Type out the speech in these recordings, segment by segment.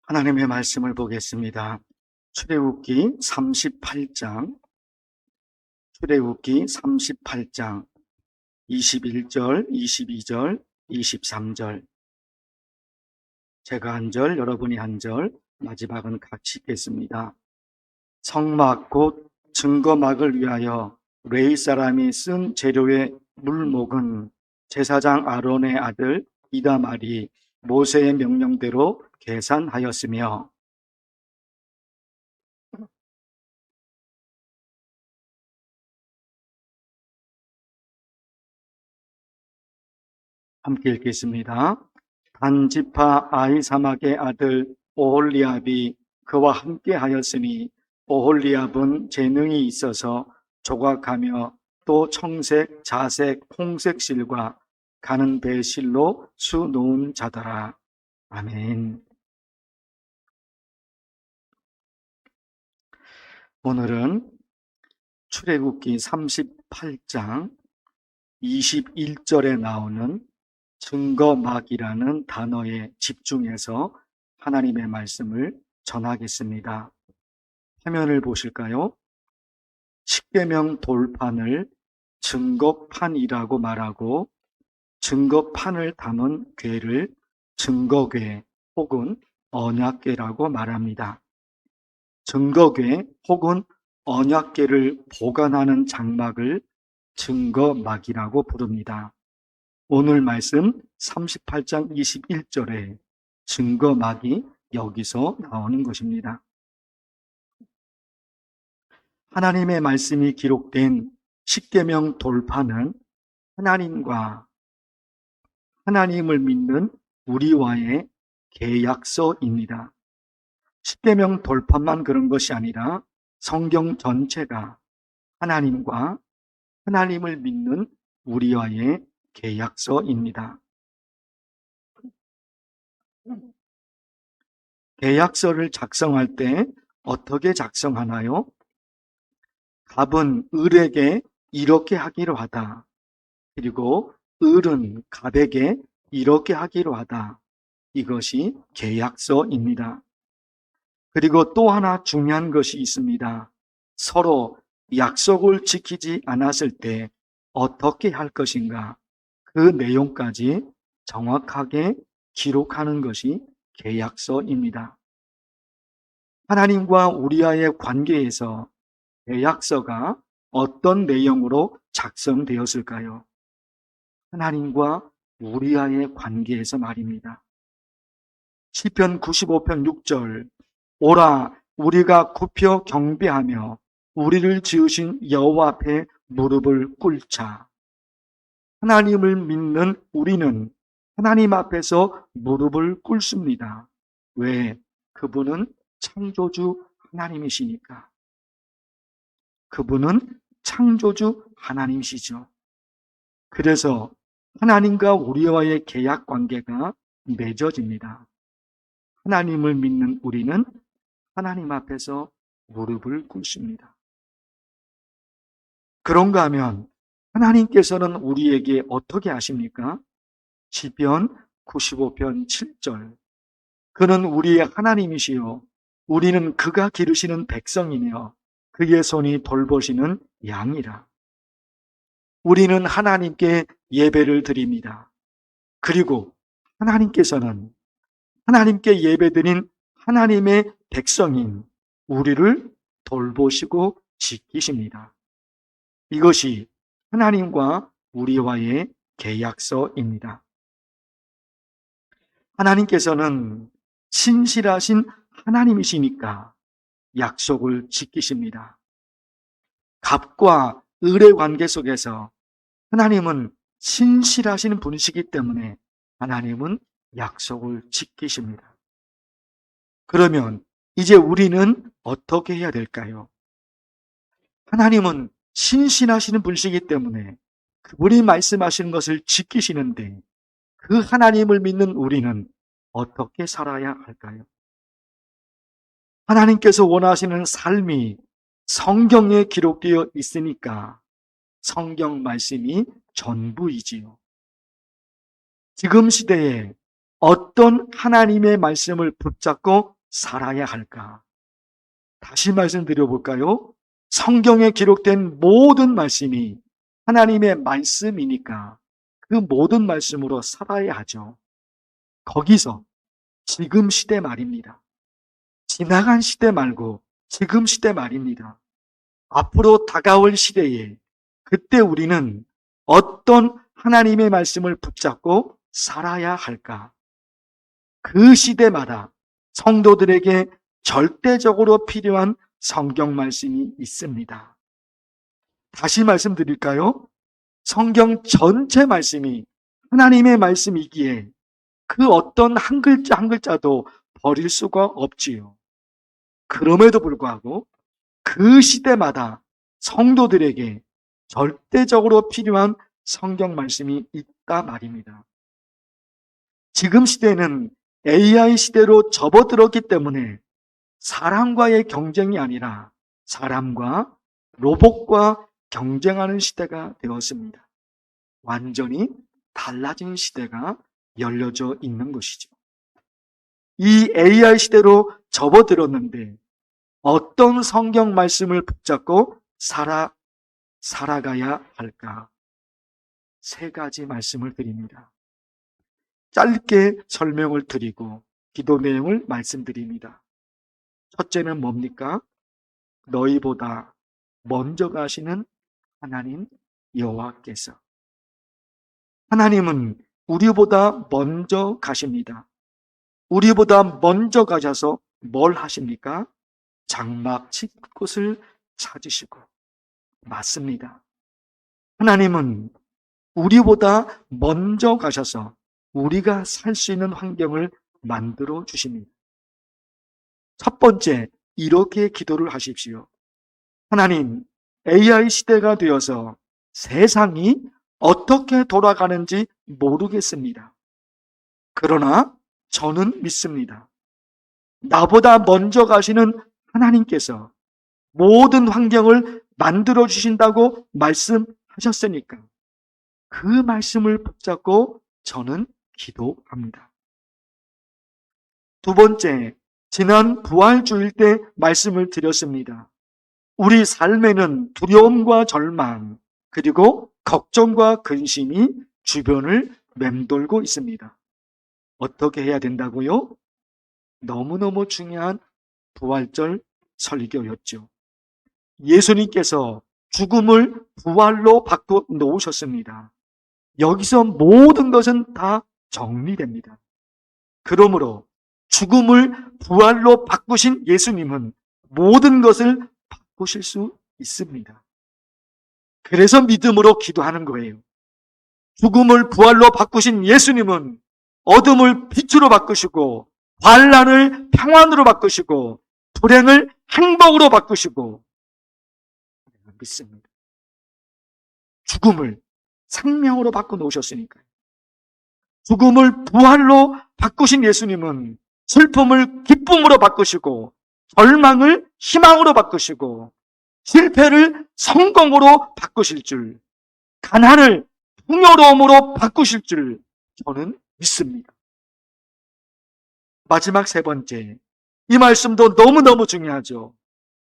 하나님의 말씀을 보겠습니다. 출애굽기 38장 21절, 22절, 23절. 제가 한 절, 여러분이 한 절, 마지막은 같이 읽겠습니다. 성막 곧 증거막을 위하여 레위 사람이 쓴 재료의 물목은 제사장 아론의 아들 이다말이 모세의 명령대로 계산하였으며, 함께 읽겠습니다. 단지파 아히사막의 아들 오홀리압이 그와 함께 하였으니 오홀리압은 재능이 있어서 조각하며 또 청색, 자색, 홍색 실과 가는 배실로 수놓은 자더라. 아멘. 오늘은 출애굽기 38장 21절에 나오는 증거막이라는 단어에 집중해서 하나님의 말씀을 전하겠습니다. 화면을 보실까요? 십계명 돌판을 증거판이라고 말하고 증거판을 담은 궤를 증거궤 혹은 언약궤라고 말합니다. 증거궤 혹은 언약궤를 보관하는 장막을 증거막이라고 부릅니다. 오늘 말씀 38장 21절에 증거막이 여기서 나오는 것입니다. 하나님의 말씀이 기록된 십계명 돌판은 하나님을 믿는 우리와의 계약서입니다. 십계명 돌판만 그런 것이 아니라 성경 전체가 하나님을 믿는 우리와의 계약서입니다. 계약서를 작성할 때 어떻게 작성하나요? 갑은 을에게 이렇게 하기로 하다. 그리고 을은 갑에게 이렇게 하기로 하다. 이것이 계약서입니다. 그리고 또 하나 중요한 것이 있습니다. 서로 약속을 지키지 않았을 때 어떻게 할 것인가? 그 내용까지 정확하게 기록하는 것이 계약서입니다. 하나님과 우리와의 관계에서 계약서가 어떤 내용으로 작성되었을까요? 하나님과 우리와의 관계에서 말입니다. 시편 95편 6절, 오라 우리가 굽혀 경배하며 우리를 지으신 여호와 앞에 무릎을 꿇자. 하나님을 믿는 우리는 하나님 앞에서 무릎을 꿇습니다. 왜? 그분은 창조주 하나님이시니까. 그분은 창조주 하나님이시죠. 그래서 하나님과 우리와의 계약 관계가 맺어집니다. 하나님을 믿는 우리는 하나님 앞에서 무릎을 꿇습니다. 그런가 하면 하나님께서는 우리에게 어떻게 하십니까? 시편 95편 7절, 그는 우리의 하나님이시요 우리는 그가 기르시는 백성이며 그의 손이 돌보시는 양이라. 우리는 하나님께 예배를 드립니다. 그리고 하나님께서는 하나님께 예배드린 하나님의 백성인 우리를 돌보시고 지키십니다. 이것이 하나님과 우리와의 계약서입니다. 하나님께서는 신실하신 하나님이시니까 약속을 지키십니다. 갑과 을의 관계 속에서 하나님은 신실하신 분이시기 때문에 하나님은 약속을 지키십니다. 그러면 이제 우리는 어떻게 해야 될까요? 하나님은 신실하시는 분이시기 때문에 그분이 말씀하시는 것을 지키시는데 그 하나님을 믿는 우리는 어떻게 살아야 할까요? 하나님께서 원하시는 삶이 성경에 기록되어 있으니까 성경 말씀이 전부이지요. 지금 시대에 어떤 하나님의 말씀을 붙잡고 살아야 할까? 다시 말씀드려 볼까요? 성경에 기록된 모든 말씀이 하나님의 말씀이니까 그 모든 말씀으로 살아야 하죠. 거기서 지금 시대 말입니다. 지나간 시대 말고 지금 시대 말입니다. 앞으로 다가올 시대에 그때 우리는 어떤 하나님의 말씀을 붙잡고 살아야 할까? 그 시대마다 성도들에게 절대적으로 필요한 성경 말씀이 있습니다. 다시 말씀드릴까요? 성경 전체 말씀이 하나님의 말씀이기에 그 어떤 한 글자 한 글자도 버릴 수가 없지요. 그럼에도 불구하고 그 시대마다 성도들에게 절대적으로 필요한 성경 말씀이 있다 말입니다. 지금 시대는 AI 시대로 접어들었기 때문에 사람과의 경쟁이 아니라 사람과 로봇과 경쟁하는 시대가 되었습니다. 완전히 달라진 시대가 열려져 있는 것이죠. 이 AI 시대로 접어들었는데 어떤 성경 말씀을 붙잡고 살아가야 할까? 세 가지 말씀을 드립니다. 짧게 설명을 드리고 기도 내용을 말씀드립니다. 첫째는 뭡니까? 너희보다 먼저 가시는 하나님 여호와께서. 하나님은 우리보다 먼저 가십니다. 우리보다 먼저 가셔서 뭘 하십니까? 장막 칠 곳을 찾으시고. 맞습니다. 하나님은 우리보다 먼저 가셔서 우리가 살 수 있는 환경을 만들어 주십니다. 첫 번째, 이렇게 기도를 하십시오. 하나님, AI 시대가 되어서 세상이 어떻게 돌아가는지 모르겠습니다. 그러나 저는 믿습니다. 나보다 먼저 가시는 하나님께서 모든 환경을 만들어 주신다고 말씀하셨으니까 그 말씀을 붙잡고 저는 기도합니다. 두 번째, 지난 부활주일 때 말씀을 드렸습니다. 우리 삶에는 두려움과 절망, 그리고 걱정과 근심이 주변을 맴돌고 있습니다. 어떻게 해야 된다고요? 너무너무 중요한 부활절 설교였죠. 예수님께서 죽음을 부활로 바꿔 놓으셨습니다. 여기서 모든 것은 다 정리됩니다. 그러므로 죽음을 부활로 바꾸신 예수님은 모든 것을 바꾸실 수 있습니다. 그래서 믿음으로 기도하는 거예요. 죽음을 부활로 바꾸신 예수님은 어둠을 빛으로 바꾸시고 환난을 평안으로 바꾸시고 불행을 행복으로 바꾸시고 믿습니다. 죽음을 생명으로 바꿔 놓으셨으니까요. 죽음을 부활로 바꾸신 예수님은 슬픔을 기쁨으로 바꾸시고 절망을 희망으로 바꾸시고 실패를 성공으로 바꾸실 줄, 가난을 풍요로움으로 바꾸실 줄 저는 믿습니다. 마지막 세 번째, 이 말씀도 너무너무 중요하죠.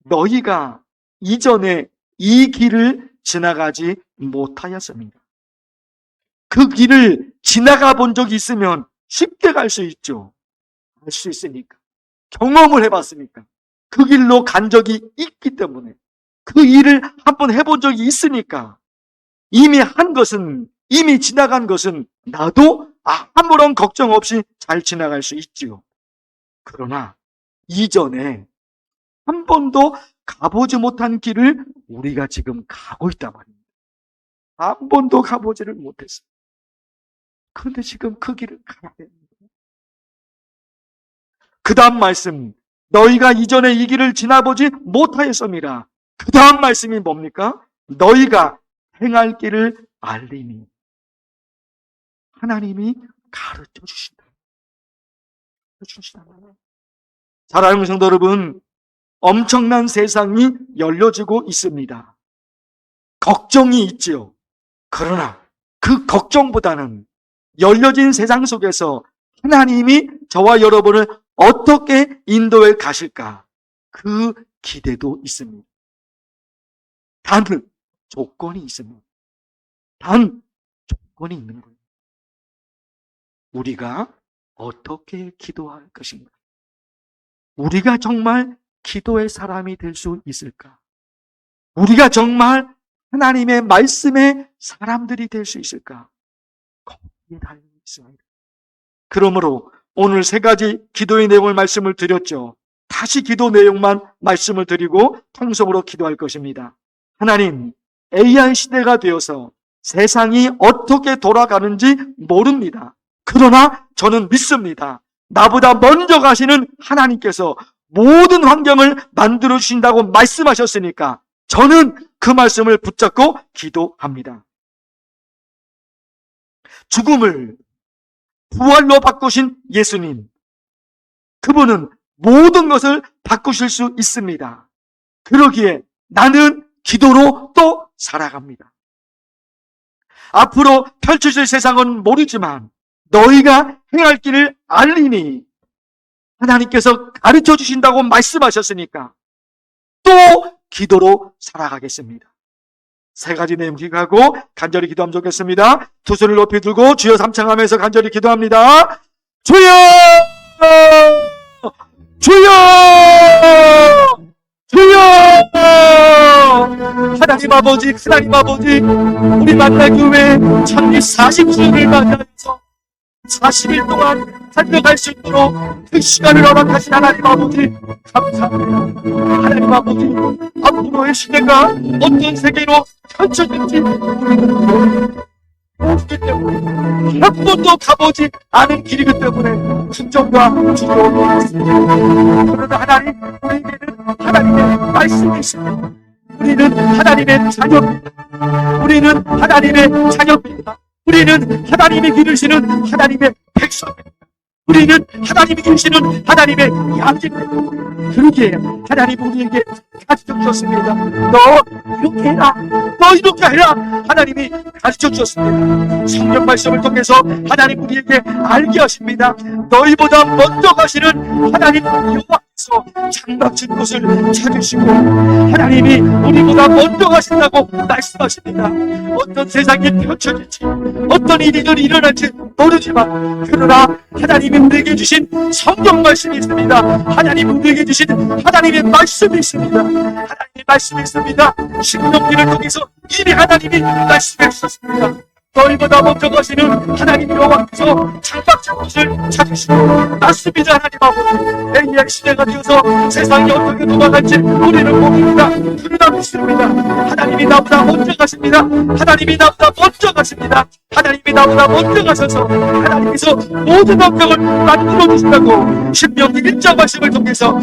너희가 이전에 이 길을 지나가지 못하였습니다. 그 길을 지나가 본 적이 있으면 쉽게 갈 수 있죠. 갈 수 있으니까. 경험을 해봤으니까. 그 길로 간 적이 있기 때문에. 그 일을 한번 해본 적이 있으니까. 이미 한 것은, 이미 지나간 것은 나도 아무런 걱정 없이 잘 지나갈 수 있지요. 그러나 이전에 한 번도 가보지 못한 길을 우리가 지금 가고 있단 말입니다. 한 번도 가보지를 못했어요. 그런데 지금 그 길을 가야 됩니다. 그 다음 말씀, 너희가 이전에 이 길을 지나보지 못하였습니다. 그 다음 말씀이 뭡니까? 너희가 행할 길을 알리니. 하나님이 가르쳐 주신다. 사랑하는 성도 여러분, 엄청난 세상이 열려지고 있습니다. 걱정이 있지요. 그러나 그 걱정보다는 열려진 세상 속에서 하나님이 저와 여러분을 어떻게 인도해 가실까? 그 기대도 있습니다. 단 조건이 있습니다. 단 조건이 있는 거예요. 우리가 어떻게 기도할 것인가? 우리가 정말 기도의 사람이 될 수 있을까? 우리가 정말 하나님의 말씀의 사람들이 될 수 있을까? 거기에 달려 있습니다. 그러므로 오늘 세 가지 기도의 내용을 말씀을 드렸죠. 다시 기도 내용만 말씀을 드리고 통성으로 기도할 것입니다. 하나님, AI 시대가 되어서 세상이 어떻게 돌아가는지 모릅니다. 그러나 저는 믿습니다. 나보다 먼저 가시는 하나님께서 모든 환경을 만들어 주신다고 말씀하셨으니까 저는 그 말씀을 붙잡고 기도합니다. 죽음을 부활로 바꾸신 예수님, 그분은 모든 것을 바꾸실 수 있습니다. 그러기에 나는 기도로 또 살아갑니다. 앞으로 펼쳐질 세상은 모르지만 너희가 행할 길을 알리니 하나님께서 가르쳐 주신다고 말씀하셨으니까 또 기도로 살아가겠습니다. 세 가지 내용 기억하고 간절히 기도하면 좋겠습니다. 두 손을 높이 들고 주여 삼창하면서 간절히 기도합니다. 주여! 주여! 주여! 하나님 아버지, 하나님 아버지, 우리 만나교회 창립 40주년을 맞이해서 40일 동안 달려갈 수 있도록 그 시간을 허락하신 하나님 아버지 감사합니다. 하나님 아버지, 앞으로의 시대가 어떤 세계로 펼쳐질지 우리는 모르기 때문에 한 번도 가보지 않은 길이기 때문에 긴장과 두려움이 있습니다. 그러나 하나님, 우리에게는 하나님의 말씀이 있습니다. 우리는 하나님의 자녀입니다. 우리는 하나님의 자녀입니다. 우리는 하나님이 기르시는 하나님의 백성입니다. 우리는 하나님이 기르시는 하나님의 양입니다. 그러기에 하나님 우리에게 가르쳐 주셨습니다. 너 이렇게 해라, 너 이렇게 해라. 하나님이 가르쳐 주셨습니다. 성경 말씀을 통해서 하나님 우리에게 알게 하십니다. 너희보다 먼저 가시는 하나님 여호와께서 장막진 곳을 찾으시고 하나님이 우리보다 먼저 가신다고 말씀하십니다. 어떤 세상이 펼쳐질지 어떤 일이 일어날지 모르지만 그러나 하나님이 우리에게 주신 성경 말씀이 있습니다. 하나님 우리에게 주신 하나님의 말씀이 있습니다. 하나님의 말씀이 있습니다. 신명기를 통해서 이미 하나님이 말씀해 주셨습니다. 너희보다 먼저 가시는 하나님 여호와께서 장막진 곳을 찾으시고 맞습니다. 하나님 아버지, AI 시대가 되어서 세상이 어떻게 돌아갈지 우리는 모릅니다. 그러나 믿습니다. 하나님이 나보다 먼저 가십니다. 하나님이 나보다 먼저 가십니다. 하나님이 나보다 먼저 가셔서 하나님께서 모든 환경을 만들어 주신다고 신명기 1장 말씀을 통해서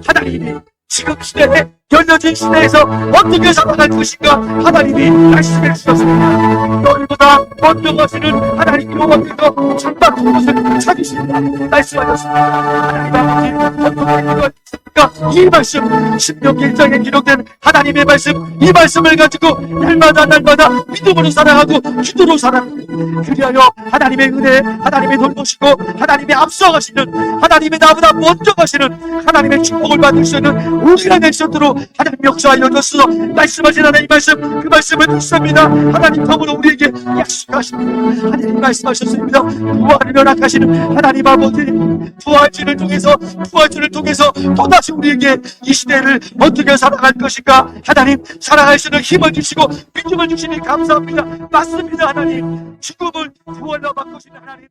하나님이 지금 시대에 열려진 시대에서 어떻게 살아갈 것인가 하나님이 말씀해 주셨습니다. 너희보다 먼저 가시는 하나님 여호와께서 장막진 곳을 찾으신다 말씀하셨습니다. 하나님 아버지, 어떻게 기도하셨습니까? 이 말씀, 신명기 1장에 기록된 하나님의 말씀, 이 말씀을 가지고 날마다 믿음으로 살아가고 기도로 살아가고 그리하여 하나님의 은혜, 하나님의 돌보시고 하나님의 앞서가시는 하나님의 나보다 먼저 가시는 하나님의 축복을 받을 수 있는 우리가 내셔도록 하나님 역사하여 주소서. 말씀하신 하나님 말씀, 그 말씀을 믿습니다. 하나님 덤으로 우리에게 약속하십니다. 하나님 말씀하셨습니다. 부활을 허락하시는 하나님 아버지, 부활주를 통해서 또다시 우리에게 이 시대를 어떻게 살아갈 것인가 하나님 살아갈 수 있는 힘을 주시고 믿음을 주시니 감사합니다. 맞습니다. 하나님, 죽음을 부활로 바꾸시는 하나님,